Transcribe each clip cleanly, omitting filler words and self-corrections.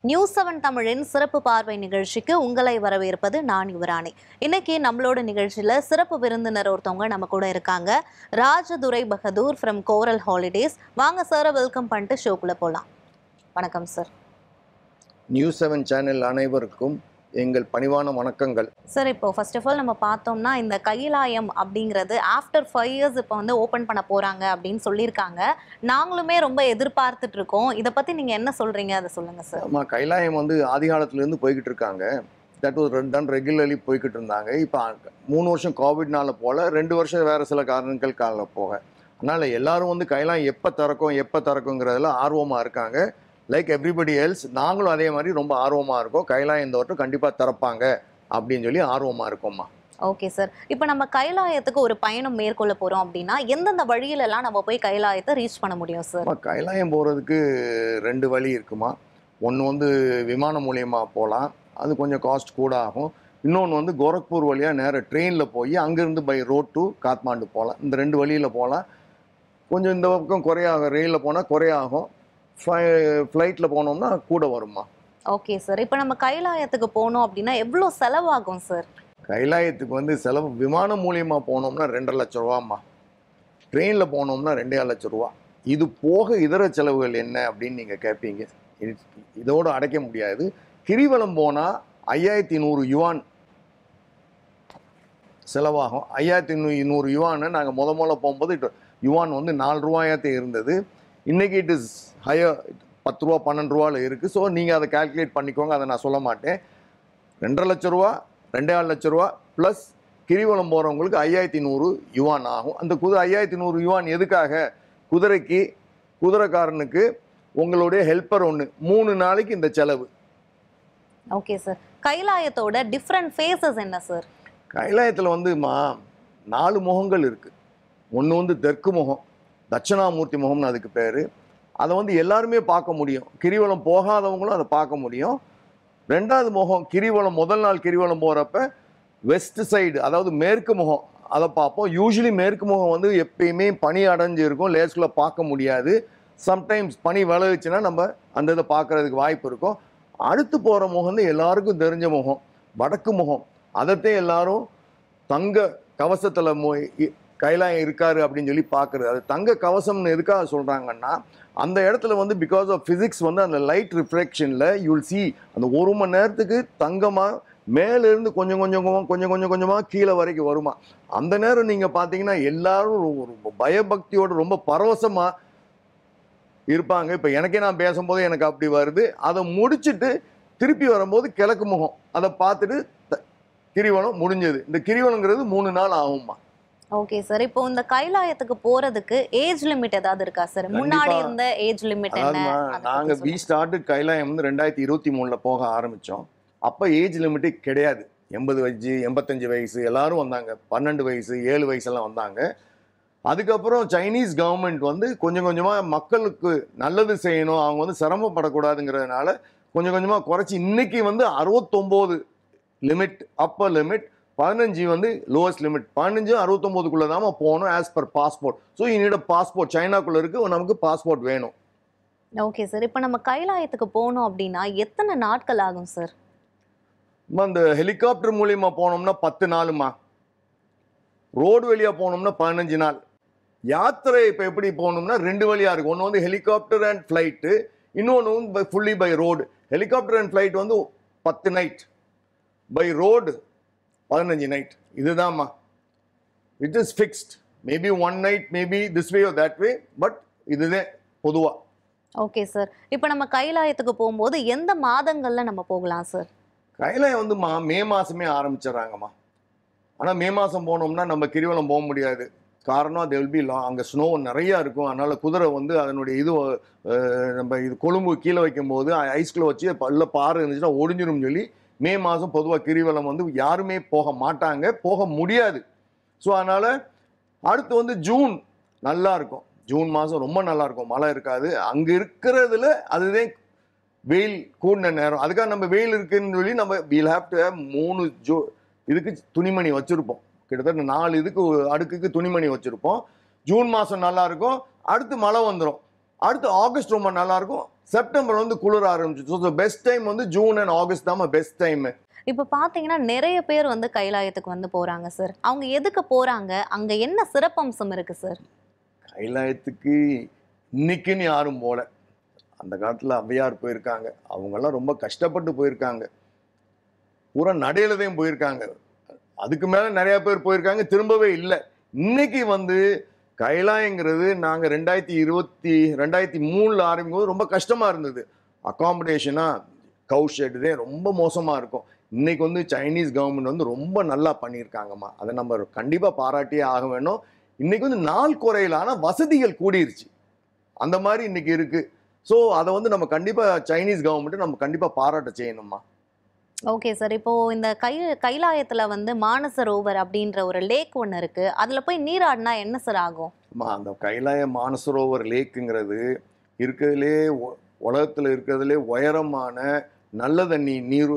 நியூஸ்7 தமிழின் சிறப்பு பார்வை நிகழ்ச்சிக்கு உங்களை வரவேற்பது நான் யுவராணி. இன்னைக்கு நம்மளோட நிகழ்ச்சியில சிறப்பு விருந்தினர் ஒருத்தவங்க நம்ம கூட இருக்காங்க. Rajadurai Bahadur from Coral Holidays. வாங்க சார், வெல்கம் பண்ணிட்டு ஷோக்குள்ள போலாம். வணக்கம் சார். நியூஸ்7 சேனல் அனைவருக்கும் எங்கள் பணிவான வணக்கங்கள். சார், இப்போ ஃபர்ஸ்ட் ஆஃப் ஆல் நம்ம பார்த்தோம்னா இந்த கைலாயம் அப்படிங்கிறது ஆஃப்டர் 5 இயர்ஸ் இப்போ ஓப்பன் பண்ண போறாங்க அப்படின்னு சொல்லியிருக்காங்க. நாங்களுமே ரொம்ப எதிர்பார்த்துட்டு இருக்கோம். இதை பத்தி நீங்க என்ன சொல்றீங்க, அதை சொல்லுங்க சார். ஆமாம், கைலாயம் ஆதி காலத்துலேருந்து போய்கிட்டு இருக்காங்க. தட் வாஸ் டன் ரெகுலர்லி போய்கிட்டு இருந்தாங்க. இப்போ 3 வருஷம் கோவிட்னால போல, 2 வருஷம் வேறு சில காரணங்களுக்காக போக, அதனால் எல்லாரும் கைலாயம் எப்போ திறக்குங்கிறதுல ஆர்வமாக இருக்காங்க. லைக் எவ்ரிபடி எல்ஸ், நாங்களும் அதே மாதிரி ரொம்ப ஆர்வமாக இருக்கோம். கைலாயம் இந்த வருஷம் கண்டிப்பாக திறப்பாங்க அப்படின்னு சொல்லி ஆர்வமாக இருக்கோம்மா. ஓகே சார், இப்போ நம்ம கைலாயத்துக்கு ஒரு பயணம் மேற்கொள்ள போகிறோம் அப்படின்னா எந்தெந்த வழியிலலாம் நம்ம போய் கைலாயத்தை ரீச் பண்ண முடியும் சார்? கைலாயம் போகிறதுக்கு 2 வழி இருக்குமா. ஒன்று விமானம் மூலியமாக போகலாம், அது கொஞ்சம் காஸ்ட் கூட ஆகும். இன்னொன்று கோரக்பூர் வழியாக நேராக ட்ரெயினில் போய் அங்கேருந்து பை ரோட் டு காத்மாண்டு போகலாம். இந்த 2 வழியில் போகலாம். கொஞ்சம் இந்த பக்கம் குறையாகும், ரயிலில் போனால் குறையாகும், ஃப்ளைட்டில் போனோம்னா கூட வருமா. ஓகே சார், இப்போ நம்ம கைலாயத்துக்கு போனோம் அப்படின்னா எவ்வளோ செலவாகும் சார்? கைலாயத்துக்கு செலவு விமானம் மூலியமாக போனோம்னா 2.5 லட்ச ரூபாம்மா. ட்ரெயினில் போனோம்னா 2.5 லட்ச ரூபா. இது போக இதர செலவுகள் என்ன அப்படின்னு நீங்கள் கேட்பீங்க. இதோடு அடைக்க முடியாது. கிரிவலம் போனால் 5100 யுவான் செலவாகும். 5100 யுவான்னு நாங்கள் முதல்ல போகும்போது யுவான் 4 ரூபாயாத்தே இருந்தது. இன்றைக்கி இட் இஸ் ஹையர், 10 ரூபா 12 ரூபாவில் இருக்குது. ஸோ நீங்கள் அதை கால்குலேட் பண்ணிக்கோங்க, அதை நான் சொல்ல மாட்டேன். 2.5 லட்ச ரூபா, 2.5 லட்ச ரூபா ப்ளஸ் கிரிவலம் போகிறவங்களுக்கு 5100 யுவான் ஆகும். அந்த 5100 யுவான் எதுக்காக? குதிரைக்காரனுக்கு உங்களுடைய ஹெல்ப்பர் 3 நாளைக்கு இந்த செலவு. ஓகே சார், கைலாயத்தோட டிஃப்ரெண்ட் ஃபேஸஸ் என்ன சார்? கைலாயத்தில் 4 முகங்கள் இருக்குது. ஒன்று தெற்கு முகம், தட்சிணாமூர்த்தி முகம்னு அதுக்கு பேர். அதை எல்லாருமே பார்க்க முடியும். கிரிவலம் போகாதவங்களும் அதை பார்க்க முடியும். 2வது முகம், கிரிவலம் முதல் நாள் கிரிவலம் போகிறப்ப வெஸ்ட் சைடு, அதாவது மேற்கு முகம், அதை பார்ப்போம். யூஸ்வலி மேற்கு முகம் எப்பயுமே பனி அடைஞ்சு இருக்கும், லேஸ்குள்ளே பார்க்க முடியாது. சம்டைம்ஸ் பனி விளைவிச்சுன்னா நம்ம அந்த இதை பார்க்குறதுக்கு வாய்ப்பு இருக்கும். அடுத்து போகிற முகம் எல்லாருக்கும் தெரிஞ்ச முகம், வடக்கு முகம். அதைத்தான் எல்லாரும் தங்க கவசத்தில் கைலாயம் இருக்காரு அப்படின்னு சொல்லி பார்க்குறது. அது தங்க கவசம்னு எதுக்காக சொல்கிறாங்கன்னா, அந்த இடத்துல பிகாஸ் ஆஃப் ஃபிசிக்ஸ் அந்த லைட் ரிஃப்ளெக்ஷனில் யூல் சி அந்த 1 மணி நேரத்துக்கு தங்கமாக மேலேருந்து கொஞ்சம் கொஞ்சமாக கீழே வரைக்கும் வருமா. அந்த நேரம் நீங்கள் பார்த்தீங்கன்னா எல்லாரும் ஒரு பயபக்தியோடு ரொம்ப பரவசமாக இருப்பாங்க. இப்போ எனக்கே நான் பேசும்போது எனக்கு அப்படி வருது. அதை முடிச்சுட்டு திருப்பி வரும்போது கிழக்கு முகம், அதை பார்த்துட்டு கிரிவலம் முடிஞ்சது. இந்த கிரிவலங்கிறது 3 நாள் ஆகும்மா. ஓகே சார், இப்போ இந்த கைலாயத்துக்கு போறதுக்கு ஏஜ் லிமிட் ஏதாவது இருக்கா சார்? முன்னாடி இருந்த ஏஜ் லிமிட் என்ன? நாங்கள் வி ஸ்டார்டட் கைலாயம் 2023 போக ஆரம்பித்தோம். அப்போ ஏஜ் லிமிட்டே கிடையாது. 80 வயசு 85 வயசு எல்லாரும் வந்தாங்க. 12 வயசு 7 வயசுலாம் வந்தாங்க. அதுக்கப்புறம் சைனீஸ் கவர்மெண்ட் கொஞ்சம் கொஞ்சமாக மக்களுக்கு நல்லது செய்யணும், அவங்க சிரமப்படக்கூடாதுங்கிறதுனால கொஞ்சம் கொஞ்சமாக குறைச்சி இன்னைக்கு 69 limit, upper limit. 15 lowest limit. 15 69க்குள்ளே தான் போகணும் ஆஸ் பர் பாஸ்போர்ட். ஸோ இன்னிட பாஸ்போர்ட் சைனாக்குள்ளே இருக்குது, நமக்கு பாஸ்போர்ட் வேணும். ஓகே சார், இப்போ நம்ம கைலாயத்துக்கு போகணும் அப்படின்னா எத்தனை நாட்கள் ஆகும் சார்? அந்த ஹெலிகாப்டர் மூலியமாக போனோம்னா 10 நாளுமா. ரோடு வழியாக போனோம்னா 15 நாள். யாத்திரை இப்போ எப்படி போகணும்னா 2 வழியாக இருக்குது. ஒன்று ஹெலிகாப்டர் அண்ட் ஃப்ளைட்டு, இன்னொன்று fully by road. Helicopter and flight 10 night, by road 15 night. இதுதான்மா. It is fixed. Maybe 1 night, maybe this way or that way, but இதுதான் பொதுவாக. ஓகே சார், இப்போ நம்ம கைலாயத்துக்கு போகும்போது எந்த மாதங்களில் நம்ம போகலாம் சார்? கைலாயம் மே மாதமே ஆரம்பிச்சிடறாங்கம்மா. ஆனால் மே மாதம் போனோம்னா நம்ம கிரிவலம் போக முடியாது. காரணம் அது வில் பி அங்கே ஸ்னோ நிறையா இருக்கும். அதனால் குதிரை அதனுடைய நம்ம கொழும்பு கீழே வைக்கும்போது ஐஸ்குள்ளே வச்சு இல்லை பாறை இருந்துச்சுன்னா ஒடிஞ்சிரும் சொல்லி மே மாதம் பொதுவாக கிரிவலம் யாருமே போக மாட்டாங்க, போக முடியாது. ஸோ அதனால் அடுத்து ஜூன் நல்லா இருக்கும். ஜூன் மாதம் ரொம்ப நல்லாயிருக்கும், மழை இருக்காது. அங்கே இருக்கிறதுல அதுதான் வெயில் கூடின நேரம். அதுக்காக நம்ம வெயில் இருக்குன்னு சொல்லி நம்ம வீல் ஹேவ் டு ஹேவ் 3 இதுக்கு துணிமணி வச்சுருப்போம். கிட்டத்தட்ட 4 அடுக்குக்கு துணிமணி வச்சுருப்போம். ஜூன் மாதம் நல்லாயிருக்கும். அடுத்து மழை வந்துடும். அடுத்து ஆகஸ்ட் ரொம்ப நல்லாயிருக்கும். செப்டம்பர் வந்து குளிர ஆரம்பிச்சு. ஸோ பெஸ்ட் டைம் வந்து ஜூன் அண்ட் ஆகஸ்ட் தான் பெஸ்ட் டைம். இப்ப பாத்தீங்கன்னா நிறைய பேர் வந்து கைலாயத்துக்கு வந்து போறாங்க சார். அவங்க எதுக்கு போறாங்க? அங்க என்ன சிறப்பம்சம் இருக்கு சார்? கைலாயத்துக்கு இன்னைக்குன்னு யாரும் போல. அந்த காலத்துல ஔவையார் போயிருக்காங்க. அவங்கெல்லாம் ரொம்ப கஷ்டப்பட்டு போயிருக்காங்க. பூரா நடையிலதான் போயிருக்காங்க. அதுக்கு மேல நிறைய பேர் போயிருக்காங்க, திரும்பவே இல்லை. இன்னைக்கு வந்து கைலாயங்கிறது நாங்க 2003 ஆரம்பிக்கும் ரொம்ப கஷ்டமா இருந்தது. அகாமடேஷனா கவுஷெட் தான் ரொம்ப மோசமா இருக்கும். இன்னைக்கு வந்து சைனீஸ் கவர்மெண்ட் வந்து ரொம்ப நல்லா பண்ணியிருக்காங்கம்மா. அதை நம்ம கண்டிப்பா பாராட்டியே ஆக வேணும். இன்னைக்கு வந்து நாள் குறையில ஆனா வசதிகள் கூடிருச்சு. அந்த மாதிரி இன்னைக்கு இருக்கு. ஸோ அதை வந்து நம்ம கண்டிப்பா சைனீஸ் கவர்மெண்ட் நம்ம கண்டிப்பா பாராட்ட செய்யணும்மா. Okay sir. இப்போ இந்த கைலாயத்துல வந்து மானசரோவர் அப்படின்ற ஒரு லேக் ஒன்று இருக்கு. அதுல போய் நீராடினா என்ன சார் ஆகும்? அந்த கைலாய மானசரோவர் லேக்குங்கிறது இருக்கிறதுலே உலகத்துல இருக்கிறதுலே உயரமான நல்ல தண்ணி நீர்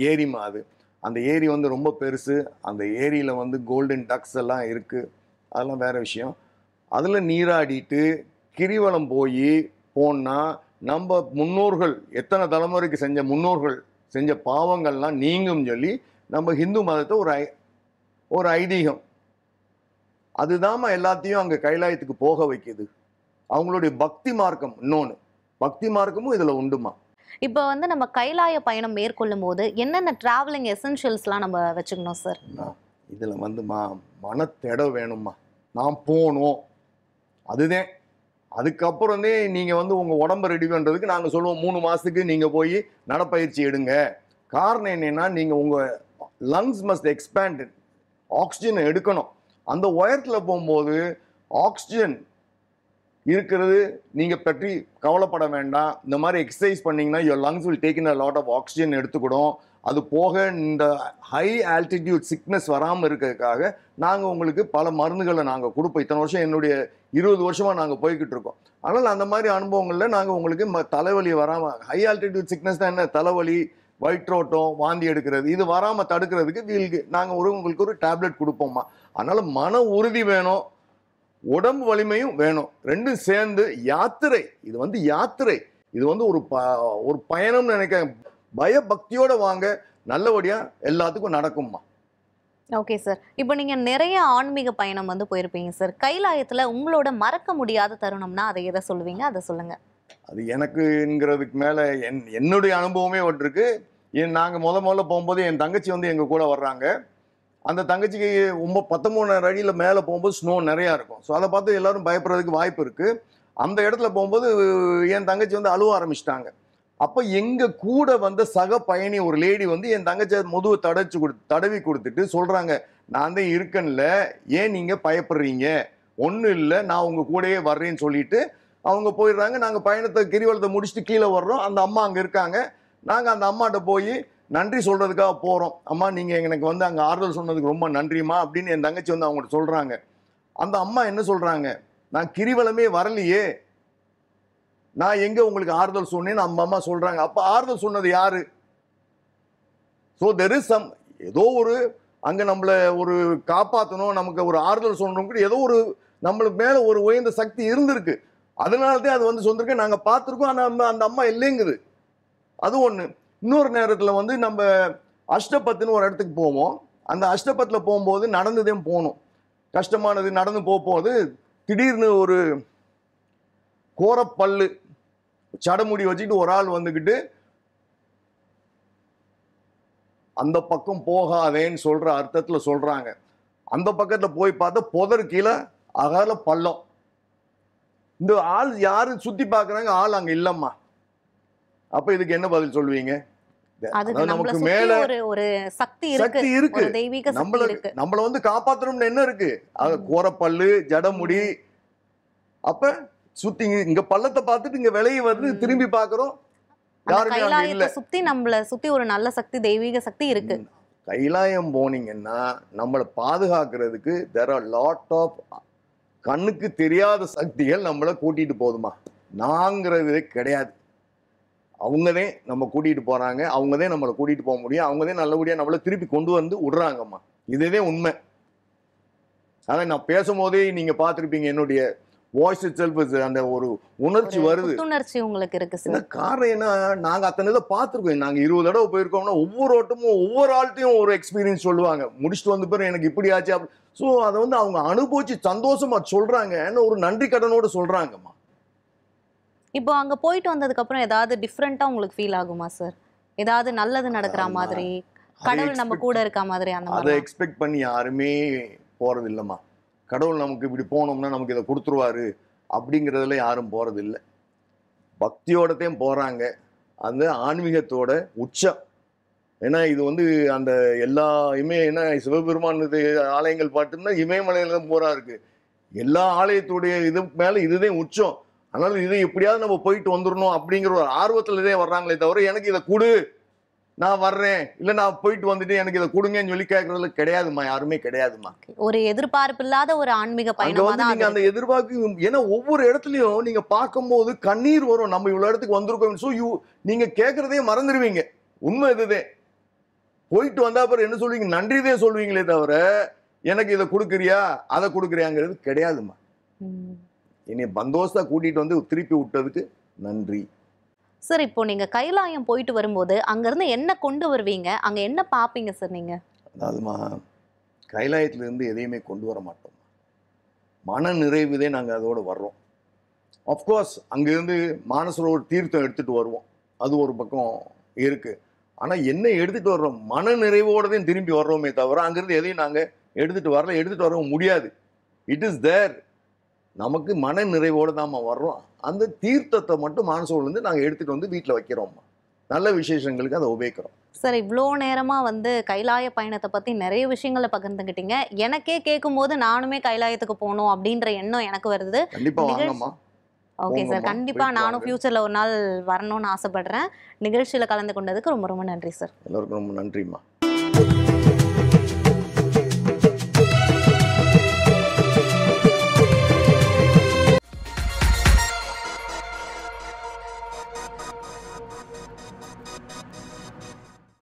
ஏரிமா அது. அந்த ஏரி வந்து ரொம்ப பெருசு. அந்த ஏரியில வந்து கோல்டன் டக்ஸ் எல்லாம் இருக்கு. அதெல்லாம் வேற விஷயம். அதுல நீராடிட்டு கிரிவலம் போனா நம்ம முன்னோர்கள் எத்தனை தலைமுறைக்கு செஞ்ச முன்னோர்கள் செஞ்ச பாவங்கள்லாம் நீங்கும் சொல்லி நம்ம ஹிந்து மதத்தை ஒரு ஐதீகம். அதுதான் எல்லாத்தையும் அங்க கைலாயத்துக்கு போக வைக்குது. அவங்களுடைய பக்தி மார்க்கம். இன்னொன்னு பக்தி மார்க்கமும் இதுல உண்டுமா. இப்போ வந்து நம்ம கைலாய பயணம் மேற்கொள்ளும் போது என்னென்ன டிராவலிங் எசென்ஷியல்ஸ்லாம் நம்ம வச்சுக்கணும் சார்? இதுல வந்துமா மனத்தெட வேணும்மா. நான் போனோம் அதுதான். அதுக்கப்புறந்தே நீங்க வந்து உங்க உடம்பை ரெடி பண்றதுக்கு நாங்க சொல்லுவோம் 3 மாசத்துக்கு நீங்க போய் நடப்பயிற்சி எடுங்க. காரணம் என்னன்னா நீங்க உங்க லங்ஸ் மஸ்ட் எக்ஸ்பேண்ட். ஆக்சிஜனை எடுக்கணும். அந்த உயரத்துல போகும்போது ஆக்சிஜன் இருக்கிறது நீங்க பற்றி கவலைப்பட வேண்டாம். இந்த மாதிரி எக்ஸசைஸ் பண்ணீங்கன்னா your lungs will take in a lot of oxygen எடுத்துக்கிடும். அது போக இந்த ஹை ஆல்டிடியூட் சிக்னஸ் வராமல் இருக்கிறதுக்காக நாங்கள் உங்களுக்கு பல மருந்துகளை நாங்கள் கொடுப்போம். இத்தனை வருஷம் என்னுடைய 20 வருஷமாக நாங்கள் போய்கிட்டு இருக்கோம். ஆனால் அந்த மாதிரி அனுபவங்களில் நாங்கள் உங்களுக்கு தலைவலி வராமல், ஹை ஆல்டிடியூட் சிக்னஸ் தான் என்ன, தலைவலி, வயிற்றோட்டம், வாந்தி எடுக்கிறது, இது வராமல் தடுக்கிறதுக்கு நாங்கள் உங்களுக்கு ஒரு டேப்லெட் கொடுப்போம்மா. அதனால மன உறுதி வேணும், உடம்பு வலிமையும் வேணும். ரெண்டும் சேர்ந்து யாத்திரை. இது வந்து யாத்திரை. இது வந்து ஒரு பயணம்னு நினைக்க பயபக்தியோட வாங்க. நல்லபடியா எல்லாத்துக்கும் நடக்கும்மா. Okay sir. இப்போ நீங்க நிறைய ஆன்மீக பயணம் வந்து போயிருப்பீங்க சார். கைலாயத்துல உங்களோட மறக்க முடியாத தருணம்னா அதை எதை சொல்லுவீங்க? அதை சொல்லுங்க. அது எனக்குங்கிறதுக்கு மேல என்னுடைய அனுபவமே ஒன்று இருக்கு. நாங்க முதல்ல போகும்போது என் தங்கச்சி வந்து எங்க கூட வர்றாங்க. அந்த தங்கச்சிக்கு 13,000 அடியில் மேலே போகும்போது ஸ்னோ நிறையா இருக்கும். ஸோ அதை பார்த்து எல்லாரும் பயப்படுறதுக்கு வாய்ப்பு இருக்கு. அந்த இடத்துல போகும்போது என் தங்கச்சி வந்து அழுவ ஆரம்பிச்சிட்டாங்க. அப்போ எங்க கூட வந்த சக பயணி ஒரு லேடி வந்து என் தங்கச்சியை முதுவை தடவி கொடுத்துட்டு சொல்றாங்க, நான் தான் இருக்கேன்ல, ஏன் நீங்க பயப்படுறீங்க, ஒன்றும் இல்லை, நான் உங்க கூடயே வர்றேன்னு சொல்லிட்டு அவங்க போயிடுறாங்க. நாங்கள் பயணத்தை கிரிவலத்தை முடிச்சுட்டு கீழே வர்றோம். அந்த அம்மா அங்கே இருக்காங்க. நாங்கள் அந்த அம்மாட்ட போய் நன்றி சொல்றதுக்காக போறோம். அம்மா நீங்க எனக்கு வந்து அங்கே ஆறுதல் சொன்னதுக்கு ரொம்ப நன்றிமா அப்படின்னு என் தங்கச்சி வந்து அவங்கள்ட்ட சொல்றாங்க. அந்த அம்மா என்ன சொல்றாங்க, நான் கிரிவலமே வரலையே, நான் எங்க உங்களுக்கு ஆறுதல் சொன்னேன்னு அந்த அம்மா சொல்றாங்க. அப்ப ஆறுதல் சொன்னது யாரு? ஸோ தெர் இஸ் சம், ஏதோ ஒரு அங்க நம்மள ஒரு காப்பாற்றணும், நமக்கு ஒரு ஆறுதல் சொல்லணும், ஏதோ ஒரு நம்மளுக்கு மேல ஒரு உயர்ந்த சக்தி இருந்திருக்கு. அதனாலதான் அது வந்து சொந்திருக்கு. நாங்க பார்த்துருக்கோம். ஆனா அந்த அம்மா இல்லைங்குது. அது ஒண்ணு. இன்னொரு நேரத்துல வந்து நம்ம அஷ்டபத்துன்னு ஒரு இடத்துக்கு போவோம். அந்த அஷ்டபத்துல போகும்போது நடந்துதான் போகணும். கஷ்டமானது. நடந்து போகும்போது திடீர்னு ஒரு கோரப்பல்லு சடமுடி வச்சுட்டு ஒரு ஆள் வந்துக்கிட்டு அந்த பக்கம் போகாதேன்னு சொல்ற அர்த்தத்துல சொல்றாங்க. அந்த பக்கத்துல போய் பார்த்தா புதர் கீழே அகால பள்ளம். இந்த ஆள் யாரு சுத்தி பாக்குறாங்க, ஆள் அங்க இல்லம்மா. அப்ப இதுக்கு என்ன பதில் சொல்லுவீங்க? நமக்கு மேல ஒரு சக்தி இருக்கு, தெய்வீக சக்தி இருக்கு. நம்மள வந்து காப்பாத்தணும்னு என்ன இருக்கு? கோரப்பல்லு, ஜடமுடி. அப்ப சுத்தி இங்க பள்ளத்தை பார்த்துட்டு இங்க விலையை வந்து திரும்பி பாக்குறோம், யாருமே அங்க இல்ல. சுத்தி நம்மள சுத்தி ஒரு நல்ல சக்தி, தெய்வீக சக்தி இருக்கு. கைலாயம் போனீங்கன்னா நம்மளை பாதுகாக்கிறதுக்கு there are lot of கண்ணுக்கு தெரியாத சக்திகள் நம்மளை கூட்டிட்டு போதுமா. நாங்கிறது கிடையாது. அவங்கதே நம்ம கூட்டிட்டு போறாங்க. அவங்கதே நம்மளை கூட்டிட்டு போக முடியும். அவங்கதே நல்லபடியா நம்மளை திருப்பி கொண்டு வந்து விடுறாங்கம்மா. இதுதான் உண்மை. அதான் நான் பேசும்போதே நீங்க பார்த்துருப்பீங்க, என்னுடைய வாய்ஸ் இட் செல்ஃப் அந்த ஒரு உணர்ச்சி வருது. புத்துணர்ச்சி உங்களுக்கு இருக்கு என்ன சார். காரணம் என்ன, நாங்க அத்தனை இதை பார்த்துருக்கோம். நாங்க 20 தடவை போயிருக்கோம்னா ஒவ்வொரு ஓட்டமும் ஒவ்வொரு ஆள்கிட்டையும் ஒரு எக்ஸ்பீரியன்ஸ் சொல்லுவாங்க. முடிச்சுட்டு வந்த பிறகு எனக்கு இப்படி ஆச்சு அப்படி. ஸோ அதை வந்து அவங்க அனுபவிச்சு சந்தோஷமா சொல்றாங்க, ஒரு நன்றி கடனோட சொல்றாங்கம்மா. இப்போ அங்க போயிட்டு வந்ததுக்கு அப்புறம் ஏதாவது டிஃப்ரெண்டா உங்களுக்கு ஃபீல் ஆகுமா சார்? ஏதாவது நல்லது நடக்கிற மாதிரி, கடவுள் நம்ம கூட இருக்க மாதிரி அந்த அதை மாதிரி? எக்ஸ்பெக்ட் பண்ணி யாருமே போறது இல்லைம்மா. கடவுள் நமக்கு இப்படி போனோம்னா நமக்கு இதை கொடுத்துருவாரு அப்படிங்கிறதுல யாரும் போறது இல்லை. பக்தியோடத்தையும் போறாங்க, அந்த ஆன்மீகத்தோட உச்சம். ஏன்னா இது வந்து அந்த எல்லா என்ன சிவபெருமான் ஆலயங்கள் பாட்டுன்னா இமயமலையில தான் போரா இருக்கு. எல்லா ஆலயத்துடைய இது மேல இதுதான் உச்சம். அதனால இதை எப்படியாவது நம்ம போயிட்டு வந்துடணும் அப்படிங்கிற ஒரு ஆர்வத்துல இதே வர்றாங்களே தவிர எனக்கு இதை கொடு, நான் வர்றேன், இல்ல நான் போயிட்டு வந்துட்டு எனக்கு இதை கொடுங்கன்னு சொல்லி கேட்கறதுல கிடையாதுமா, யாருமே கிடையாதுமா. ஒரு எதிர்பார்ப்பு இல்லாத ஒரு ஆன்மீக அங்க பயணமா வந்து தான் நீங்க அது அந்த இருக்கு. எதிர்பார்ப்பு, ஏன்னா ஒவ்வொரு இடத்துலயும் நீங்க பார்க்கும்போது கண்ணீர் வரும். நம்ம இவ்வளவு இடத்துக்கு வந்திருக்கோம். ஸோ நீங்க கேட்கறதே மறந்துடுவீங்க. உண்மை இதுதே. போயிட்டு வந்தா அப்புறம் என்ன சொல்வீங்க, நன்றிதே சொல்வீங்களே தவிர எனக்கு இதை கொடுக்குறியா அதை கொடுக்குறியாங்கிறது கிடையாதுமா. ம். என்னை பந்தோஸ்தா கூட்டிட்டு வந்து திருப்பி விட்டதுக்கு நன்றி. சார், இப்போ நீங்க கைலாயம் போயிட்டு வரும்போது அங்க இருந்து என்ன கொண்டு வருவீங்க? அங்க என்ன பாப்பீங்க சார் நீங்க? அதாவதுமா, கைலாயத்துல இருந்து எதையுமே கொண்டு வர மாட்டோம். மன நிறைவுதே நாங்க அதோட வர்றோம். அஃப்கோர்ஸ் அங்கிருந்து மானசரோவர் தீர்த்தம் எடுத்துட்டு வருவோம், அது ஒரு பக்கம் இருக்கு. ஆனா என்ன எடுத்துட்டு வர்றோம், மன நிறைவோடதையும் திரும்பி வர்றோமே தவிர அங்கிருந்து எதையும் நாங்க எடுத்துட்டு வர முடியாது. It is there. நமக்கு மன நிறைவோடு தான் வர்றோம். அந்த தீர்த்தத்தை மட்டும் மானசரோவர்லேருந்து நாங்க எடுத்துட்டு வந்து வீட்டில் வைக்கிறோம். நல்ல விசேஷங்களுக்கு அதை உபயோகிக்கிறோம். சார், இவ்வளோ நேரமா வந்து கைலாய பயணத்தை பத்தி நிறைய விஷயங்களை பகிர்ந்துக்கிட்டீங்க. எனக்கே கேட்கும்போது நானுமே கைலாயத்துக்கு போகணும் அப்படின்ற எண்ணம் எனக்கு வருது. கண்டிப்பா வாங்கம்மா. ஓகே சார், போங்கம்மா, கண்டிப்பா போயிட்டு நானும் வாங்க. ஃபியூச்சர்ல ஒரு நாள் வரணும்னு ஆசைப்படுறேன். நிகழ்ச்சியில கலந்து கொண்டதுக்கு ரொம்ப ரொம்ப நன்றி சார். எல்லாருக்கும் ரொம்ப நன்றிம்மா.